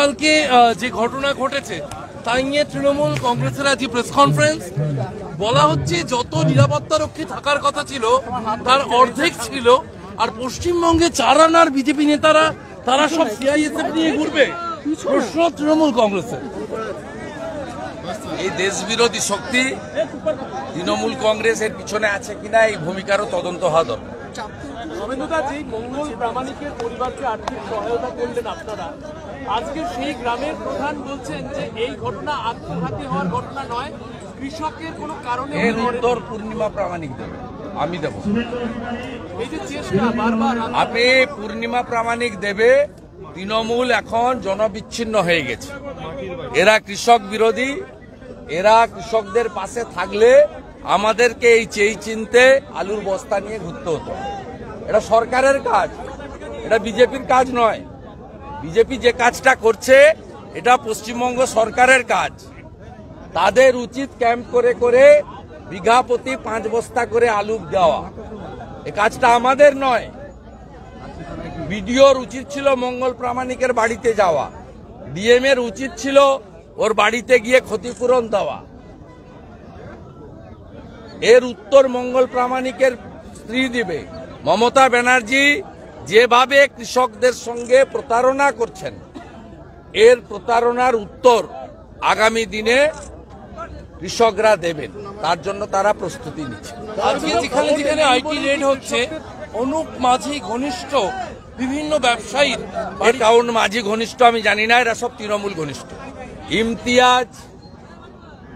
গতকালকে যে ঘটনা ঘটেছে তাই নিয়ে তৃণমূল কংগ্রেসের আজকে প্রেস কনফারেন্স। বলা হচ্ছে যত নিরাপত্তা রক্ষী থাকার কথা ছিল তার অর্ধেক ছিল, আর পশ্চিমবঙ্গে 4 আনার বিজেপি নেতারা তারা সব সিআইএসএফ নিয়ে ঘুরবে। প্রশ্ন তৃণমূল কংগ্রেসের, এই দেশ বিরোধী শক্তি তৃণমূল কংগ্রেসের পিছনে আছে কিনা এই ভূমিকারও তদন্ত হওয়া দরকার। মঙ্গল প্রামাণিকের পরিবারকে আর্থিক সহায়তা করলেন আপনারা, আজকে সেই গ্রামের প্রধান বলছেন যে এই ঘটনা আত্মঘাতী হওয়ার ঘটনা নয়, কৃষকের কোনো কারণে। এর উত্তর পূর্ণিমা প্রামাণিক দেবে, আমি দেব। এই যে চেষ্টা বারবার আপনি পূর্ণিমা প্রামাণিক দেবে। তৃণমূল এখন জনবিচ্ছিন্ন হয়ে গেছে, এরা কৃষক বিরোধী। এরা কৃষকদের পাশে থাকলে আমাদেরকে এই চেয়ে চিনতে আলুর বস্তা নিয়ে ঘুরতে হতো। এটা সরকারের কাজ, এটা বিজেপির কাজ নয়। বিজেপি যে কাজটা করছে এটা পশ্চিমবঙ্গ সরকারের কাজ। তাদের উচিত ক্যাম্প করে করে বিঘা প্রতি 5 বস্তা করে আলু দেওয়া। এই কাজটা আমাদের নয়। বিডিওর উচিত ছিল মঙ্গল প্রামাণিকের বাড়িতে যাওয়া, ডিএম এর উচিত ছিল ওর বাড়িতে গিয়ে ক্ষতিপূরণ দেওয়া। এর উত্তর মঙ্গল প্রামাণিকের স্ত্রী দিবে। মমতা ব্যানার্জি যেভাবে কৃষকদের সঙ্গে প্রতারণা করছেন, এর প্রতারণার উত্তর আগামী দিনে কৃষকরা দেবেন, তার জন্য তারা প্রস্তুতি নিচ্ছে। আজকে যেখানে যেখানে আইটি রেড হচ্ছে, অনুপ মাঝি ঘনিষ্ঠ বিভিন্ন ব্যবসায়ীর কারণ মাঝি ঘনিষ্ঠ আমি জানি না, এরা সব তৃণমূল ঘনিষ্ঠ। ইমতিয়াজ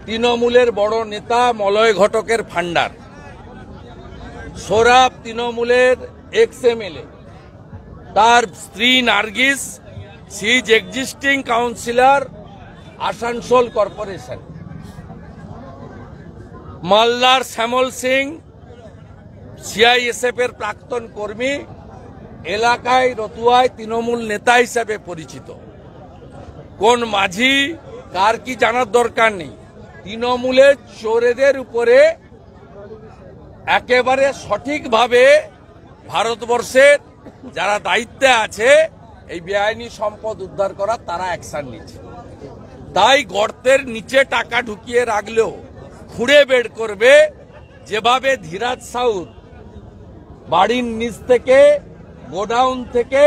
তৃণমূলের বড় নেতা, মলয় ঘটকের ফান্ডার। সোরাব তৃণমূলের এক্স এমএলএ, তার স্ত্রী Nargis she is existing councillor Asansol corporation. মালদার শ্যামল সিং সিআইএসএফ এর প্রাক্তন কর্মী, এলাকায় রতুয়ায় তৃণমূল নেতা হিসেবে পরিচিত। কোন মাঝি কার কি জানার দরকার নেই। তৃণমূলের চোরেদের উপরে একেবারে সঠিকভাবে ভারতবর্ষের যারা দায়িত্বে আছে এই বেআইনি সম্পদ উদ্ধার করার, তারা অ্যাকশন নিচ্ছে। তাই গর্তের নিচে টাকা ঢুকিয়ে রাখলেও খুঁড়ে বের করবে। যেভাবে ধীরাজ সাউদ বাড়ির নিচ থেকে, গোডাউন থেকে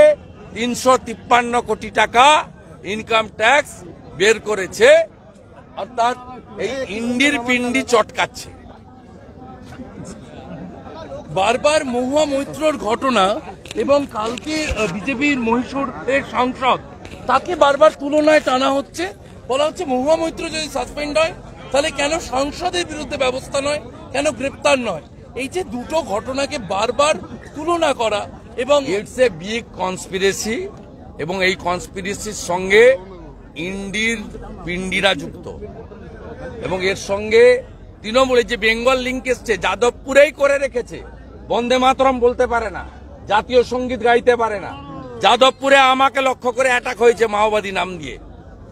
353 কোটি টাকা ইনকাম ট্যাক্স বের করেছে, অর্থাৎ এই ইন্ডির পিন্ডি চটকাচ্ছে। বারবার মহুয়া মৈত্রর ঘটনা এবং কালকে বিজেপির মহীশূরের সাংসদ, তাকে বারবার তুলনায় টানা হচ্ছে। বলা হচ্ছে মহুয়া মৈত্র যদি সাসপেন্ড হয় তাহলে কেন সাংসদের বিরুদ্ধে ব্যবস্থা নয়, কেন গ্রেপ্তার নয়? এই যে দুটো ঘটনাকে বারবার তুলনা করা, এবং ইটস এ বিগ কনস্পিরেসি, এবং এই কনস্পিরেসির সঙ্গে ইন্ডির পিন্ডিরা যুক্ত। এবং এর সঙ্গে তৃণমূলের যে বেঙ্গল লিঙ্ক এসছে, যাদবপুরেই করে রেখেছে। বন্দে মাতরম বলতে পারে না, জাতীয় সঙ্গীত গাইতে পারে না। যাদবপুরে আমাকে লক্ষ্য করে অ্যাটাক হয়েছে মাওবাদী নাম দিয়ে।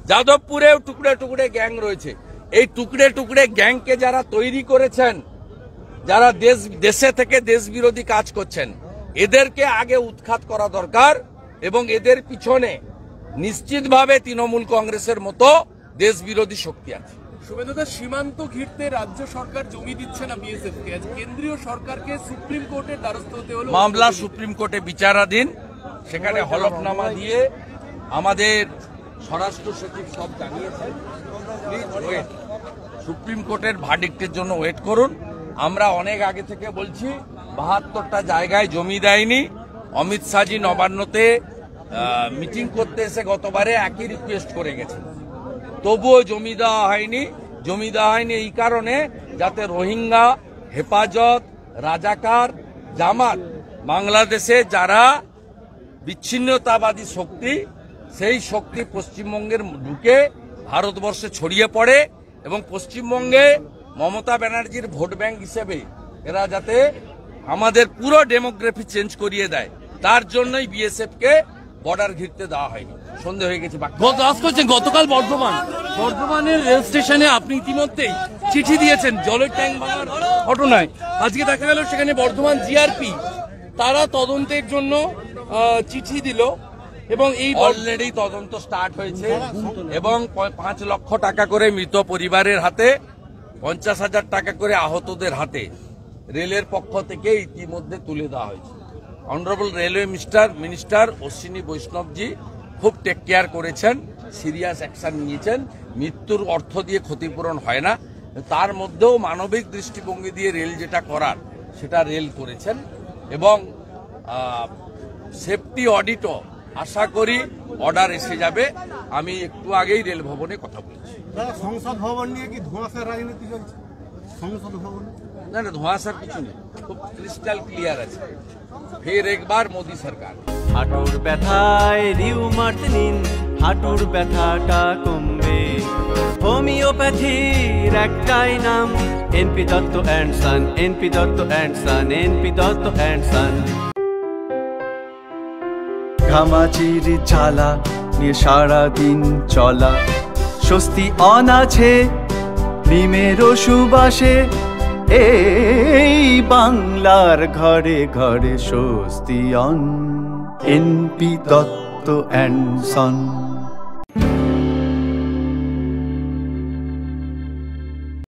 যাদবপুরেও টুকরে টুকরে গ্যাং রয়েছে। এই টুকরে টুকরে গ্যাংকে যারা তৈরি করেছেন, যারা দেশে থেকে দেশ বিরোধী কাজ করছেন, এদেরকে আগে উৎখাত করা দরকার। এবং এদের পিছনে নিশ্চিতভাবে তৃণমূল কংগ্রেসের মতো দেশ বিরোধী শক্তি আছে। শুভেন্দুদা, সীমান্ত ঘিরতে রাজ্য সরকার জমি দিচ্ছে না বিএসএফকে, কেন্দ্রীয় সরকারকে সুপ্রিম কোর্টের দ্বারস্থ হতে হলো। মামলা সুপ্রিম কোর্টে বিচারাধীন, সেখানে হলফনামা দিয়ে আমাদের স্বরাষ্ট্র সচিব সব জানিয়েছেন। প্লিজ ওয়েট, সুপ্রিম কোর্টের ভার্ডিক্টের জন্য ওয়েট করুন। আমরা অনেক আগে থেকে বলছি 72টা জায়গায় জমি দেয়নি। অমিত শাহজি নবান্নতে মিটিং করতে এসে গতবারে একই রিকোয়েস্ট করে গেছেন, তবুও জমি দেওয়া হয়নি। জমি দেওয়া হয়নি এই কারণে যাতে রোহিঙ্গা, হেফাজত, রাজাকার, জামাত, বাংলাদেশে যারা বিচ্ছিন্নতাবাদী শক্তি, সেই শক্তি পশ্চিমবঙ্গের ঢুকে ভারতবর্ষে ছড়িয়ে পড়ে, এবং পশ্চিমবঙ্গে মমতা ব্যানার্জির ভোট ব্যাংক হিসেবে এরা যাতে আমাদের পুরো ডেমোগ্রাফি চেঞ্জ করিয়ে দেয়, তার জন্যই বিএসএফ কে বর্ডার ঘিরতে দেওয়া হয়নি। সন্দেহ হয়ে গেছে। গতকাল বর্ধমানের রেল স্টেশনে আপনি ইতিমধ্যেই চিঠি দিয়েছেন জলের ট্যাঙ্ক ভাঙার ঘটনায়। আজকে দেখা গেল সেখানে বর্ধমান জিআরপি তারা তদন্তের জন্য চিঠি দিল। এবং এই অলরেডি তদন্ত স্টার্ট হয়েছে এবং 5 লক্ষ টাকা করে মৃত পরিবারের হাতে, 50,000 টাকা করে আহতদের হাতে রেলের পক্ষ থেকে ইতিমধ্যে তুলে দেওয়া হয়েছে। Honourable railway minister Ashwini Vaishnavji খুব টেক কেয়ার করেছেন, সিরিয়াস অ্যাকশন নিয়েছেন। মৃত্যুর অর্থ দিয়ে ক্ষতিপূরণ হয় না, তার মধ্যেও মানবিক দৃষ্টিভঙ্গি দিয়ে রেল যেটা করার সেটা রেল করেছেন এবং সেফটি অডিটও আশা করি অর্ডার এসে যাবে। আমি একটু আগেই রেল ভবনে কথা বলেছি। সংসদ ভবন নিয়ে কি ধোঁয়াশার রাজনীতি চলছে? সংসদ ভবন না না, ধোঁয়াশার কিছু নেই, খুব ক্রিস্টাল ক্লিয়ার আছে। ফের একবার মোদী সরকার। হাঁটুর ব্যথায় রিউমার্ট নিন, হাঁটুর ব্যথাটা কমবে। হোমিওপ্যাথির একটাই নাম, NP Dutta and son, NP Dutta and son, NP Dutta and son. ঘামাচির জ্বালা নিয়ে সারাদিন চলা, স্বস্তি অনাছে নিমের সুবাসে। এই বাংলার ঘরে ঘরে স্বস্তি on, NP Dutta and Son.